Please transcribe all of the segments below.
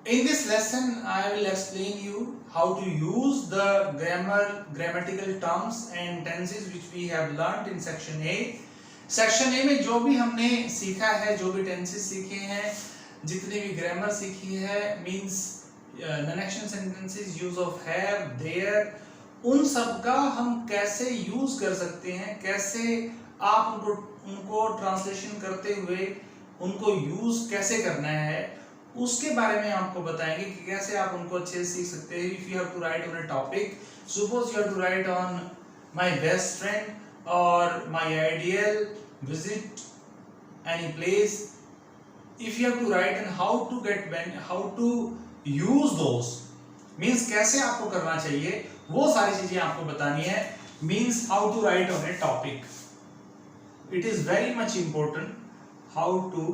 In this lesson, I will explain you how to use the grammatical terms and tenses which we have learnt in section A. Section A में जो भी हमने सीखा है, जो भी टेंसेस सीखे हैं, जितनी भी ग्रामर सीखी है, means non action sentences, use of have, there, उन सब का हम कैसे यूज कर सकते हैं, कैसे आप उनको ट्रांसलेशन करते हुए उनको यूज कैसे करना है, उसके बारे में आपको बताएंगे कि कैसे आप उनको अच्छे से सीख सकते हैं. If you have to write on a topic, suppose you have to write on my best friend or my ideal, visit any place, if you have to write and how to get when, how to use those, means कैसे आपको करना चाहिए, वो सारी चीजें आपको बतानी है. means how to write on a topic. It is very much important how to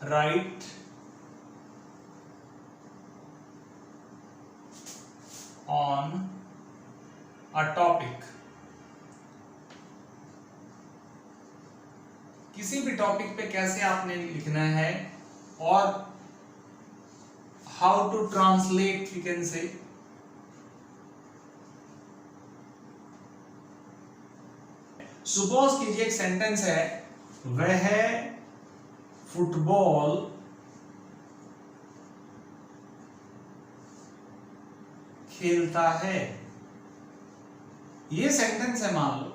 write on a topic. किसी भी टॉपिक पे कैसे आपने लिखना है और how to translate, you can say. Suppose कीजिए एक सेंटेंस है, वह फुटबॉल खेलता है. ये सेंटेंस है. मान लो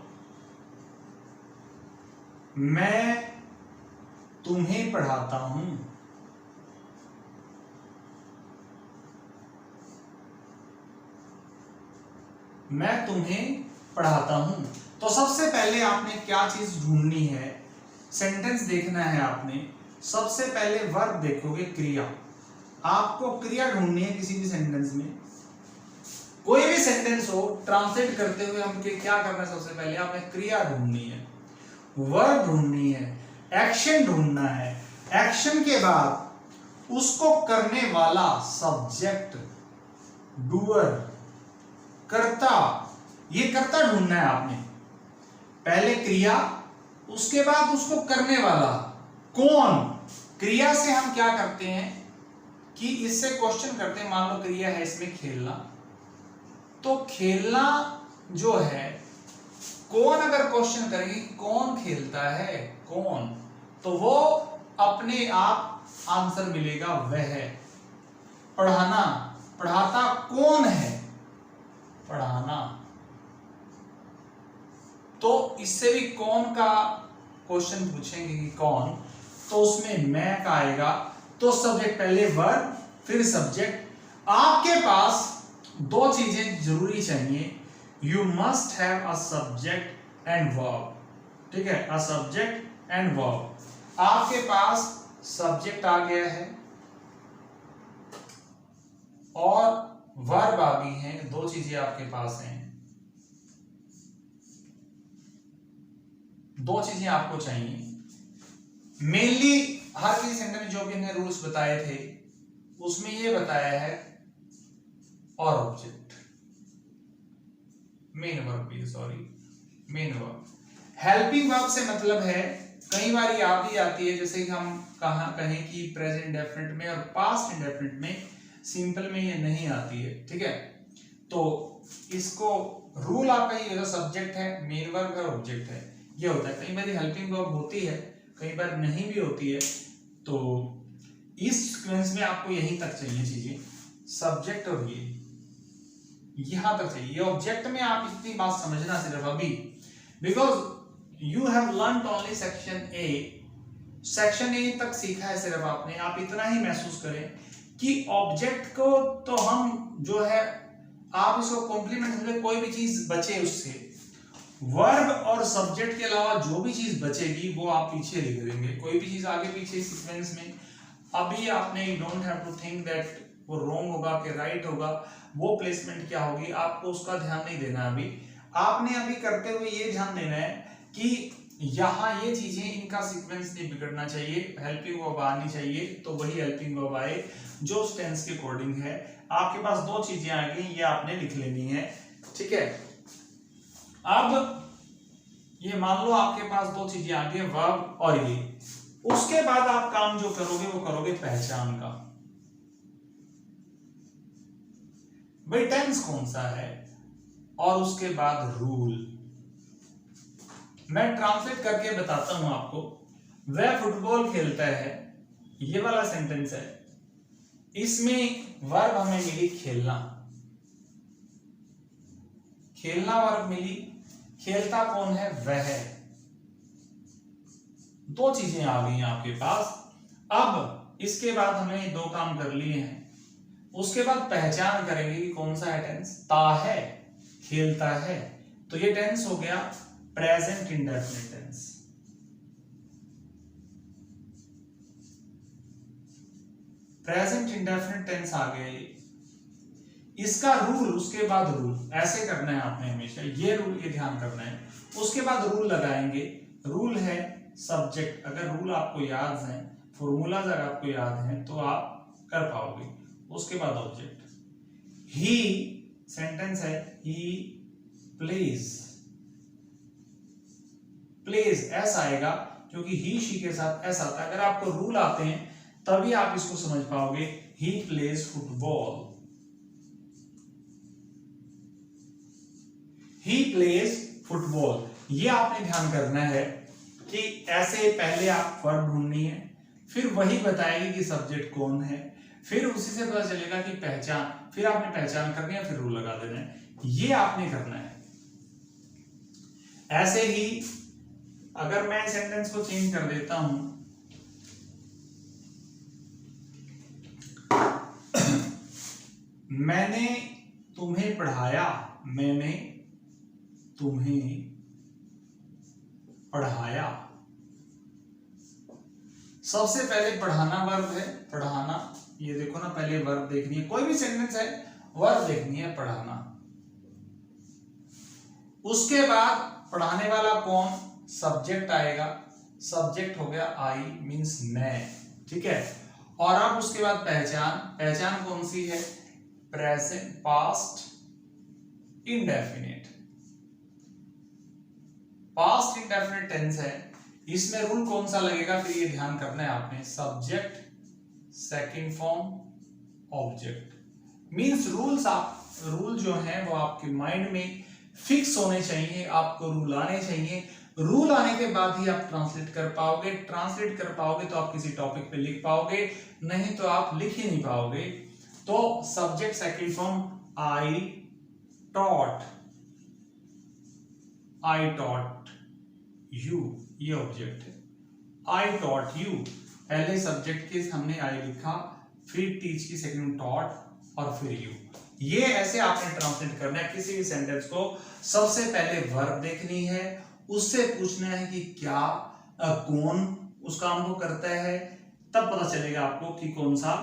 मैं तुम्हें पढ़ाता हूं. मैं तुम्हें पढ़ाता हूं. तो सबसे पहले आपने क्या चीज ढूंढनी है, सेंटेंस देखना है आपने. सबसे पहले वर्ब देखोगे, क्रिया. आपको क्रिया ढूंढनी है किसी भी सेंटेंस में. कोई भी सेंटेंस हो, ट्रांसलेट करते हुए हम क्या करना है, सबसे पहले आपने क्रिया ढूंढनी है, वर्ब ढूंढनी है, एक्शन ढूंढना है. एक्शन के बाद उसको करने वाला सब्जेक्ट, डूअर, कर्ता, ये कर्ता ढूंढना है आपने. पहले क्रिया, उसके बाद उसको करने वाला कौन. क्रिया से हम क्या करते हैं कि इससे क्वेश्चन करते हैं. मान लो क्रिया है इसमें खेलना, तो खेलना जो है, कौन अगर क्वेश्चन करेंगे कौन खेलता है, कौन, तो वो अपने आप आंसर मिलेगा, वह. पढ़ाना, पढ़ाता कौन है, पढ़ाना. तो इससे भी कौन का क्वेश्चन पूछेंगे कि कौन, तो उसमें मैं का आएगा. तो सब्जेक्ट पहले वर्ब फिर सब्जेक्ट. आपके पास दो चीजें जरूरी चाहिए. You must have a subject and verb. ठीक है, a subject and verb. आपके पास सब्जेक्ट आ गया है और वर्ब आ गई है. दो चीजें आपके पास हैं, दो चीजें आपको चाहिए. मेनली हर किसी सेंटेंस में जो भी हमने रूल्स बताए थे उसमें ये बताया है और ऑब्जेक्ट, मेन वर्ब भी, sorry main verb. Helping verb से मतलब है, कई बार ये आ भी आती है, जैसे कि हम कहें कि प्रेजेंट इंडेफिनिट में और पास्ट इंडेफिनिट में, सिंपल में ये नहीं आती है. ठीक है, तो इसको रूल आपका ये होगा, सब्जेक्ट है, मेन वर्ब है, ऑब्जेक्ट है, ये होता है. कई बार हेल्पिंग वर्ब होती है, कई बार नहीं भी होती है. तो इस सीक्वेंस में आपको यहीं तक चाहिए चीजें, सब्जेक्ट और ये यहां तक चाहिए. ऑब्जेक्ट में आप इतनी बात समझना सिर्फ अभी, because you have learn only section A. Section A तक सीखा है सिर्फ आपने. आप इतना ही महसूस करें कि ऑब्जेक्ट को तो हम जो है, आप इसको कॉम्प्लीमेंट समझे, कोई भी चीज बचे उससे, वर्ब और सब्जेक्ट के अलावा जो भी चीज बचेगी वो आप पीछे लिख देंगे. कोई भी चीज आगे पीछे सीक्वेंस में अभी आपने, you don't have to think that वो रॉन्ग होगा कि राइट होगा, वो प्लेसमेंट क्या होगी, आपको उसका ध्यान नहीं देना. अभी आपने अभी करते हुए ये ध्यान देना है कि यहाँ ये चीजें, इनका सीक्वेंस नहीं बिगड़ना चाहिए. हेल्पिंग वर्ब आनी चाहिए, तो वही हेल्पिंग वर्ब आए जो उस टेंस के अकॉर्डिंग है. आपके पास दो चीजें आ गई, ये आपने लिख लेनी है. ठीक है, अब ये मान लो आपके पास दो चीजें आ गई, वर्ब और ये. उसके बाद आप काम जो करोगे वो करोगे पहचान का. भाई टेंस कौन सा है, और उसके बाद रूल। मैं ट्रांसलेट करके बताता हूं आपको। वह फुटबॉल खेलता है, ये वाला सेंटेंस है, इसमें वर्ब हमें मिली खेलना, खेलना वर्ब मिली, खेलता कौन है, वह। दो चीजें आ गई आपके पास। अब इसके बाद हमें दो काम कर लिए हैं, उसके बाद पहचान करेंगे कि कौन सा है टेंस। ता है, खेलता है, तो ये टेंस हो गया present indefinite tense. Present indefinite tense आ गया ये। इसका रूल, उसके बाद रूल, ऐसे करना है आपने हमेशा, ये रूल ये ध्यान करना है। उसके बाद रूल लगाएंगे। रूल है सब्जेक्ट, अगर रूल आपको याद है, फॉर्मूलाज अगर आपको याद है तो आप कर पाओगे। उसके बाद ऑब्जेक्ट, ही सेंटेंस है, ही प्लेज, प्लेज एस आएगा क्योंकि ही शी के साथ एस आता है। अगर आपको रूल आते हैं तभी आप इसको समझ पाओगे। He plays football, he plays football. ये आपने ध्यान करना है कि ऐसे पहले आप वर्ब ढूंढनी है, फिर वही बताएगी कि सब्जेक्ट कौन है, फिर उसी से पता चलेगा कि पहचान, फिर आपने पहचान करनी है, फिर रूल लगा देना है। ये आपने करना है। ऐसे ही अगर मैं सेंटेंस को चेंज कर देता हूं, मैंने तुम्हें पढ़ाया, मैंने तुम्हें पढ़ाया। सबसे पहले पढ़ाना वर्ब है, पढ़ाना, ये देखो ना, पहले वर्ब देखनी है, कोई भी सेंटेंस है वर्ब देखनी है, पढ़ाना। उसके बाद पढ़ाने वाला कौन, सब्जेक्ट आएगा, सब्जेक्ट हो गया आई मींस मैं, ठीक है। और अब उसके बाद पहचान, पहचान कौन सी है, present past indefinite, past indefinite tense है। इसमें रूल कौन सा लगेगा, फिर ये ध्यान करना है आपने, subject second form object. Means rules, आप रूल जो है वो आपके माइंड में फिक्स होने चाहिए, आपको रूल आने चाहिए। रूल आने के बाद ही आप ट्रांसलेट कर पाओगे, ट्रांसलेट कर पाओगे तो आप किसी टॉपिक पे लिख पाओगे, नहीं तो आप लिख ही नहीं पाओगे। तो subject second form, I taught, I taught you, ये ऑब्जेक्ट है। आई टॉट यू, पहले सब्जेक्ट के हमने आई लिखा, फिर टीच की सेकंड टॉट और फिर यू। ये ऐसे आपने ट्रांसलेट करना है किसी भी सेंटेंस को। सबसे पहले वर्ब देखनी है, उससे पूछना है कि क्या कौन उस काम को करता है, तब पता चलेगा आपको कि कौन सा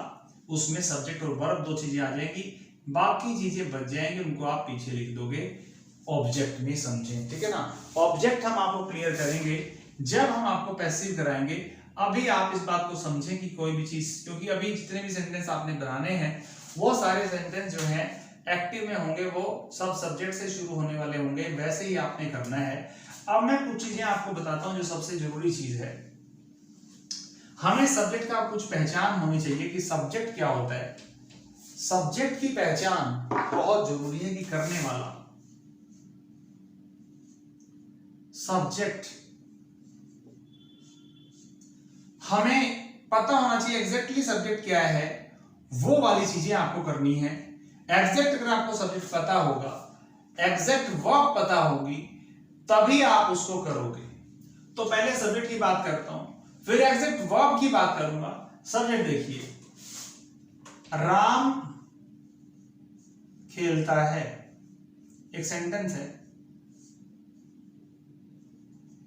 उसमें सब्जेक्ट और वर्ब, दो चीजें आ जाएंगी, बाकी चीजें बच जाएंगी, उनको आप पीछे लिख दोगे ऑब्जेक्ट में, समझें, ठीक है ना। ऑब्जेक्ट हम आपको क्लियर करेंगे जब हम आपको पैसिव कराएंगे। अभी आप इस बात को समझें कि कोई भी चीज, क्योंकि अभी जितने भी सेंटेंस आपने बनाने हैं वो सारे सेंटेंस जो हैं एक्टिव में होंगे, वो सब सब्जेक्ट से शुरू होने वाले होंगे, वैसे ही आपने करना है। अब मैं कुछ चीजें आपको बताता हूं जो सबसे जरूरी चीज है। हमें सब्जेक्ट का कुछ पहचान होनी चाहिए कि सब्जेक्ट क्या होता है। सब्जेक्ट की पहचान बहुत जरूरी है कि करने वाला सब्जेक्ट, हमें पता होना चाहिए एग्जैक्टली सब्जेक्ट क्या है, वो वाली चीजें आपको करनी है। एग्जैक्ट अगर आपको सब्जेक्ट पता होगा, एग्जैक्ट वर्ब पता होगी, तभी आप उसको करोगे। तो पहले सब्जेक्ट की बात करता हूं, फिर एग्जैक्ट वर्ब की बात करूंगा। सब्जेक्ट देखिए, राम खेलता है, एक सेंटेंस है,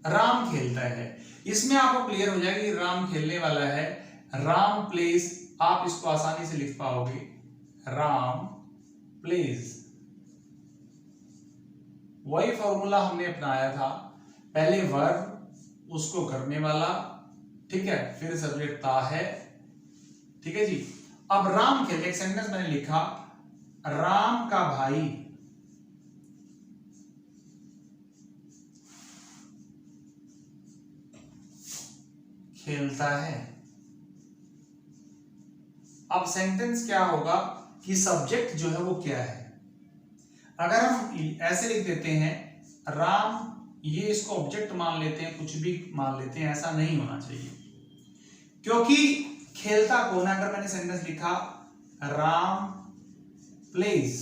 राम खेलता है। इसमें आपको क्लियर हो जाएगा कि राम खेलने वाला है। राम प्लेस, आप इसको आसानी से लिख पाओगे, राम प्लेस। वही फॉर्मूला हमने अपनाया था, पहले वर्ब, उसको करने वाला, ठीक है, फिर सब्जेक्ट ता है, ठीक है जी। अब राम खेलते, एक सेंटेंस मैंने लिखा, राम का भाई खेलता है। अब सेंटेंस क्या होगा कि सब्जेक्ट जो है वो क्या है, अगर हम ऐसे लिख देते हैं राम, ये इसको ऑब्जेक्ट मान लेते हैं, कुछ भी मान लेते हैं, ऐसा नहीं होना चाहिए, क्योंकि खेलता कौन है? अगर मैंने सेंटेंस लिखा राम प्लेज,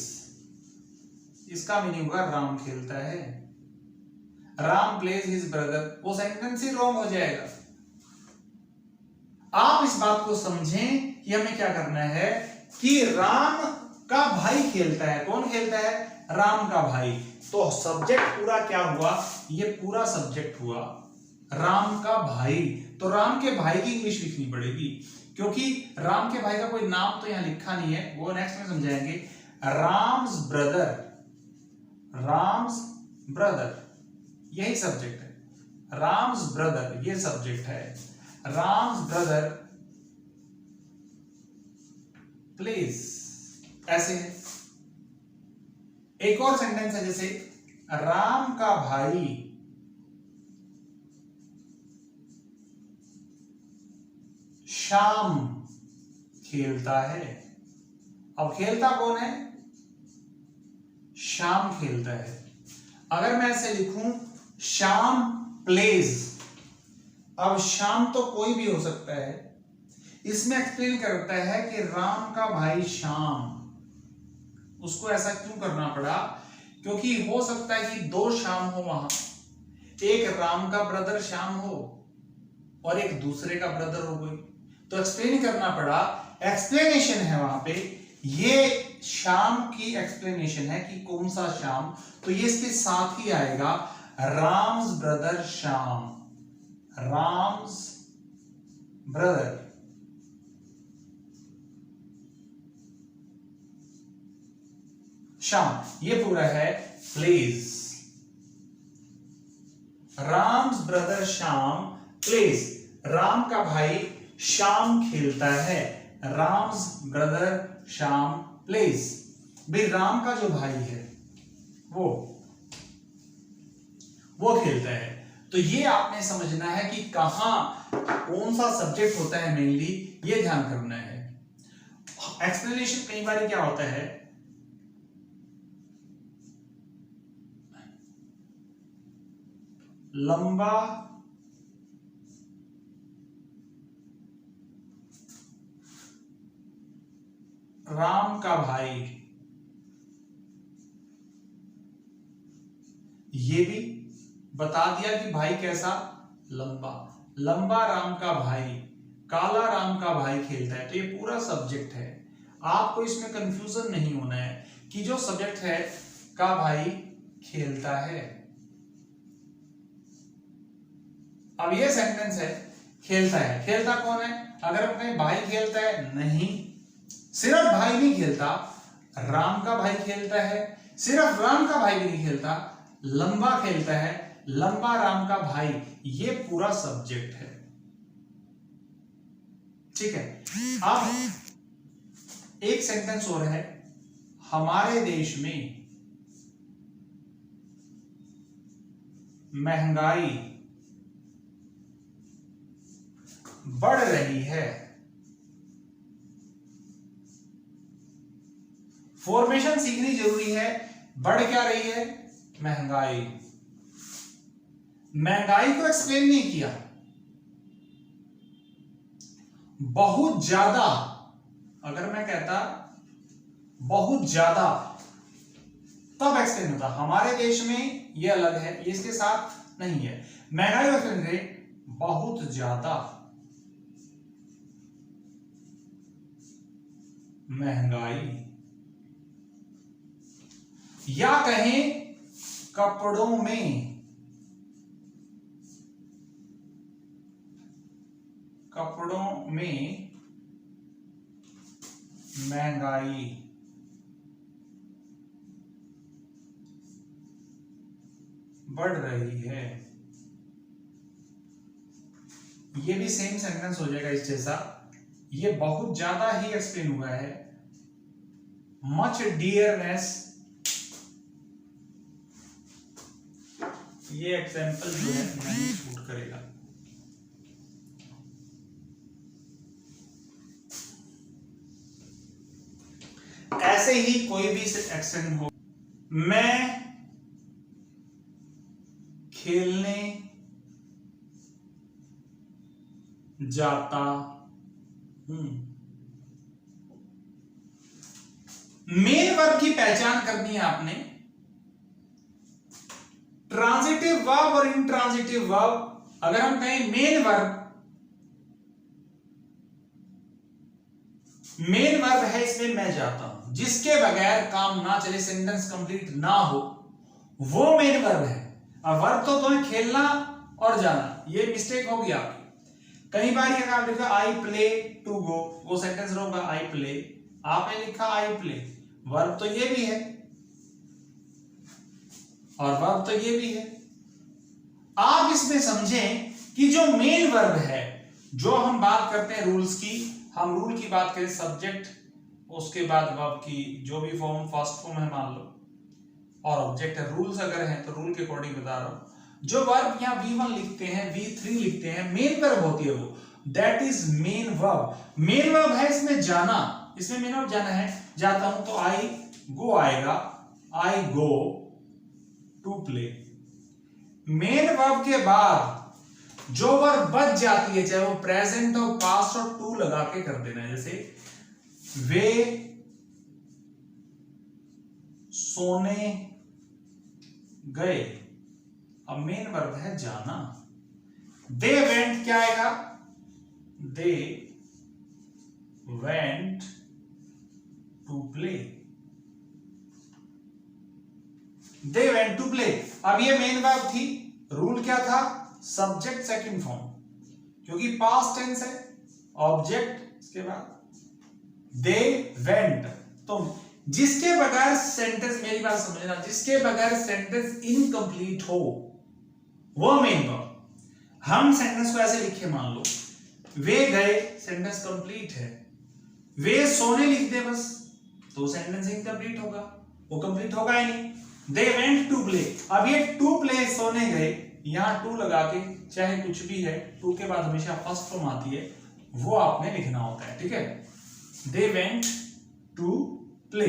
इसका मीनिंग होगा राम खेलता है, राम प्लेज हिज ब्रदर, वो सेंटेंस ही रॉन्ग हो जाएगा। आप इस बात को समझें कि हमें क्या करना है कि राम का भाई खेलता है। कौन खेलता है? राम का भाई। तो सब्जेक्ट पूरा क्या हुआ? ये पूरा सब्जेक्ट हुआ राम का भाई। तो राम के भाई की इंग्लिश लिखनी पड़ेगी, क्योंकि राम के भाई का कोई नाम तो यहां लिखा नहीं है, वो नेक्स्ट में समझाएंगे। राम्स ब्रदर, राम्स ब्रदर यही सब्जेक्ट है। राम्स ब्रदर ये सब्जेक्ट है। राम्स ब्रदर प्लेज, ऐसे है। एक और सेंटेंस है जैसे राम का भाई श्याम खेलता है। अब खेलता कौन है? श्याम खेलता है। अगर मैं ऐसे लिखूं श्याम प्लेज, अब श्याम तो कोई भी हो सकता है, इसमें एक्सप्लेन करता है कि राम का भाई श्याम, उसको ऐसा क्यों करना पड़ा? क्योंकि हो सकता है कि दो श्याम हो वहां, एक राम का ब्रदर श्याम हो और एक दूसरे का ब्रदर हो कोई, तो एक्सप्लेन करना पड़ा। एक्सप्लेनेशन है वहां पे, ये श्याम की एक्सप्लेनेशन है कि कौन सा श्याम, तो ये इसके साथ ही आएगा राम्स ब्रदर श्याम, राम्स ब्रदर। श्याम, ये पूरा है plays. Ram's brother Shyam plays, Ram का भाई श्याम खेलता है। राम्स ब्रदर श्याम प्लेज, भाई राम का जो भाई है वो खेलता है। तो ये आपने समझना है कि कहां कौन सा सब्जेक्ट होता है मेनली, ये ध्यान करना है। एक्सप्लेनेशन कई बार क्या होता है, लंबा राम का भाई, ये भी बता दिया कि भाई कैसा? लंबा। लंबा राम का भाई, काला राम का भाई खेलता है। तो ये पूरा सब्जेक्ट है, आपको इसमें कंफ्यूजन नहीं होना है कि जो सब्जेक्ट है का भाई खेलता है। अब ये सेंटेंस है खेलता है, खेलता कौन है? अगर हम कहें भाई खेलता है, नहीं, सिर्फ भाई नहीं खेलता, राम का भाई खेलता है। सिर्फ राम का भाई भी नहीं खेलता, लंबा खेलता है, लंबा राम का भाई, ये पूरा सब्जेक्ट है। ठीक है। अब एक सेंटेंस और है, हमारे देश में महंगाई बढ़ रही है। फॉर्मेशन सीखनी जरूरी है। बढ़ क्या रही है? महंगाई। महंगाई को एक्सप्लेन नहीं किया, बहुत ज्यादा। अगर मैं कहता बहुत ज्यादा तब एक्सप्लेन होता। हमारे देश में ये अलग है, ये इसके साथ नहीं है। महंगाई को एक्सप्लेन करें बहुत ज्यादा महंगाई, या कहें कपड़ों में महंगाई बढ़ रही है। ये भी सेम सेंटेंस हो जाएगा इस जैसा। ये बहुत ज्यादा ही एक्सप्लेन हुआ है। मच डियरनेस, ये एग्जाम्पल जो है नहीं सूट करेगा। ऐसे ही कोई भी एक्शन हो, मैं खेलने जाता हूं। मेन वर्ब की पहचान करनी है आपने। ट्रांजिटिव वर्ब और इंट्रांजिटिव वर्ब, अगर हम कहें मेन वर्ब है, इसमें मैं जाता हूं, जिसके बगैर काम ना चले, सेंटेंस कंप्लीट ना हो, वो मेन वर्ब है। अब वर्ब तो तुम्हें खेलना और जाना, ये मिस्टेक होगी आपकी। कई बार अगर आप लिखा आई प्ले टू गो, वो सेंटेंस होगा आई प्ले, आपने लिखा आई प्ले, वर्ब तो ये भी है और वर्ब तो ये भी है। आप इसमें समझें कि जो मेन वर्ब है, जो हम बात करते हैं रूल्स की, हम रूल की बात करें, सब्जेक्ट, उसके बाद वर्ब की जो भी फॉर्म, फर्स्ट फॉर्म है मान लो, और ऑब्जेक्ट है। रूल्स अगर है तो रूल के अकॉर्डिंग बता रहा हूं। जो वर्ब यहां V1 लिखते हैं, V3 लिखते हैं, मेन वर्ब होती है वो, that is main verb. Main verb है इसमें जाना, इसमें मेन वर्ब जाना है, जाता हूं तो आई गो आएगा, I go to play. Main verb के बाद जो वर्ब बच जाती है, चाहे वो प्रेजेंट और पास्ट और टू लगा के कर देना है, जैसे वे सोने गए, अब मेन वर्ब है जाना। दे वेंट क्या आएगा, they went to play, they went to play. अब ये मेन वर्ब थी, रूल क्या था, सब्जेक्ट सेकंड फॉर्म, क्योंकि पास्ट टेंस है, ऑब्जेक्ट इसके बाद दे वेंट। तो जिसके बगैर सेंटेंस, मेरी बात समझना, जिसके बगैर सेंटेंस इनकम्प्लीट हो वो मेन वर्ब। हम सेंटेंस को ऐसे लिखे, मान लो वे गए, सेंटेंस कंप्लीट है, वे सोने लिख दे बस, तो सेंटेंस इनकम्प्लीट होगा, वो कंप्लीट होगा ही नहीं। दे वेंट टू प्ले, अब ये टू प्ले सोने गए, यहां टू लगा के, चाहे कुछ भी है, टू के बाद हमेशा फर्स्ट फॉर्म आती है, वो आपने लिखना होता है, ठीक है। दे वेंट टू प्ले,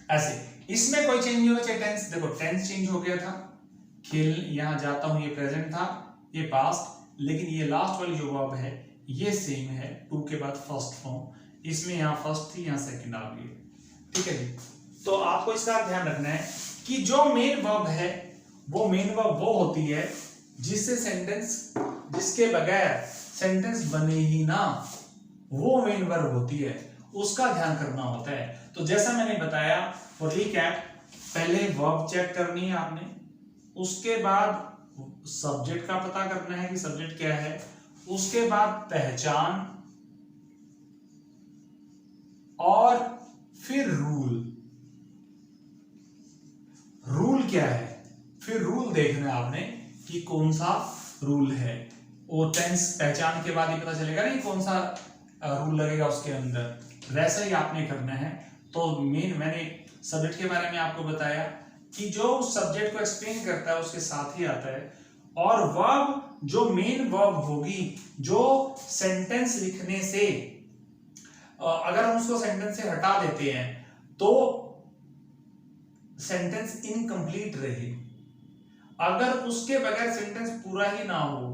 ऐसे। इसमें कोई चेंज नहीं होगा, चाहे टेंस, देखो टेंस चेंज हो गया था, खेल, यहां जाता हूं, ये प्रेजेंट था, ये पास्ट, लेकिन ये लास्ट वाली जो वर्ब है ये सेम है, टू के बाद फर्स्ट फॉर्म, इसमें यहां फर्स्ट थी, यहां सेकंड आ गई, ठीक है जी। तो आपको इसका ध्यान रखना है कि जो मेन वर्ब है, वो मेन वर्ब वो होती है जिससे सेंटेंस, जिसके बगैर सेंटेंस बने ही ना, वो मेन वर्ब होती है, उसका ध्यान करना होता है। तो जैसा मैंने बताया, फॉर रिकैप, पहले वर्ब चेक करनी है आपने, उसके बाद सब्जेक्ट का पता करना है कि सब्जेक्ट क्या है, उसके बाद पहचान, और फिर रूल। रूल क्या है, फिर रूल देखना है आपने कि कौन सा रूल है, वो टेंस पहचान के बाद ही पता चलेगा नहीं कौन सा रूल लगेगा उसके अंदर, वैसा ही आपने करना है। तो मेन, मैंने सब्जेक्ट के बारे में आपको बताया कि जो सब्जेक्ट को एक्सप्लेन करता है उसके साथ ही आता है, और वर्ब, जो मेन वर्ब होगी, जो सेंटेंस लिखने से, अगर हम उसको सेंटेंस से हटा देते हैं तो सेंटेंस इनकम्प्लीट रहे, अगर उसके बगैर सेंटेंस पूरा ही ना हो,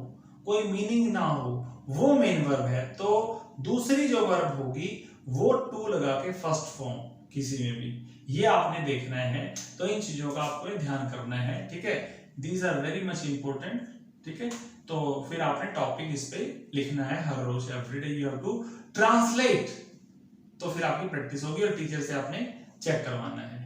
कोई मीनिंग ना हो, वो मेन वर्ब है। तो दूसरी जो वर्ब होगी वो टू लगा के फर्स्ट फॉर्म किसी में भी, ये आपने देखना है। तो इन चीजों का आपको ध्यान करना है, ठीक है। These are very much important, ठीक है। तो फिर आपने टॉपिक इस पे लिखना है हर रोज, everyday you have to translate, तो फिर आपकी प्रैक्टिस होगी और टीचर से आपने चेक करवाना है।